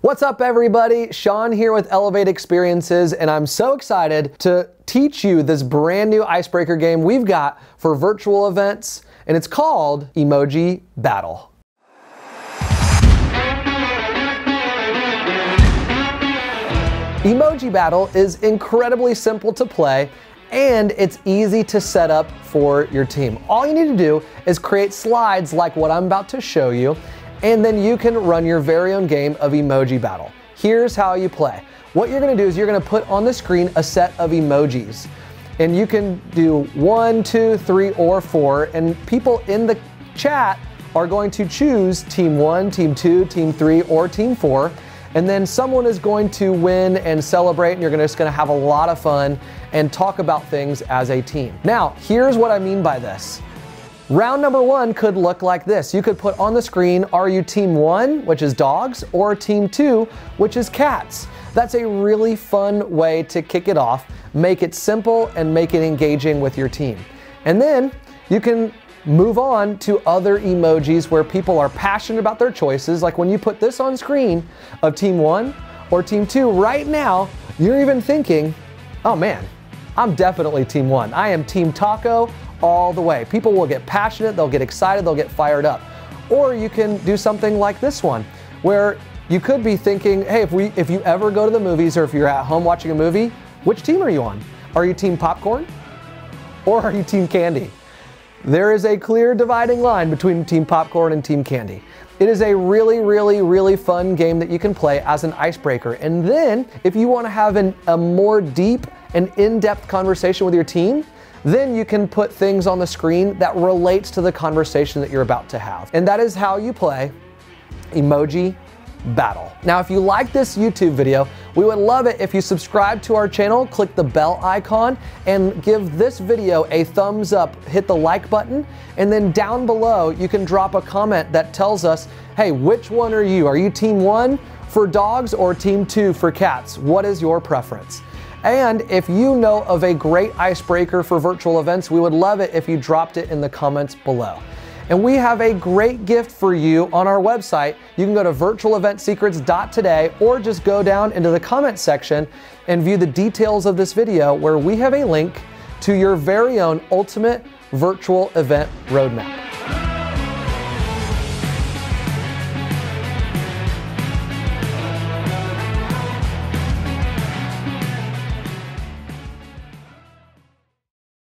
What's up, everybody? Sean here with Elevate Experiences, and I'm so excited to teach you this brand new icebreaker game we've got for virtual events, and it's called Emoji Battle. Emoji Battle is incredibly simple to play, and it's easy to set up for your team. All you need to do is create slides like what I'm about to show you, and then you can run your very own game of Emoji Battle. Here's how you play. What you're gonna do is you're gonna put on the screen a set of emojis. And you can do 1, 2, 3, or 4, and people in the chat are going to choose Team 1, Team 2, Team 3, or Team 4. And then someone is going to win and celebrate, and you're just gonna have a lot of fun and talk about things as a team. Now, here's what I mean by this. Round number 1 could look like this. You could put on the screen, are you Team 1, which is dogs, or Team 2, which is cats? That's a really fun way to kick it off, make it simple, and make it engaging with your team. And then you can move on to other emojis where people are passionate about their choices. Like when you put this on screen of Team 1 or Team 2, right now, you're even thinking, oh man, I'm definitely Team 1. I am Team Taco all the way. People will get passionate, they'll get excited, they'll get fired up. Or you can do something like this one, where you could be thinking, hey, if you ever go to the movies or if you're at home watching a movie, which team are you on? Are you Team Popcorn or are you Team Candy? There is a clear dividing line between Team Popcorn and Team Candy. It is a really fun game that you can play as an icebreaker. And then if you want to have a more deep and in-depth conversation with your team, then you can put things on the screen that relates to the conversation that you're about to have. And that is how you play Emoji Battle. Now, if you like this YouTube video, we would love it if you subscribe to our channel, click the bell icon, and give this video a thumbs up, hit the like button, and then down below, you can drop a comment that tells us, hey, which one are you? Are you Team 1 for dogs or Team 2 for cats? What is your preference? And if you know of a great icebreaker for virtual events, we would love it if you dropped it in the comments below. And we have a great gift for you on our website. You can go to virtualeventsecrets.today or just go down into the comments section and view the details of this video where we have a link to your very own ultimate virtual event roadmap.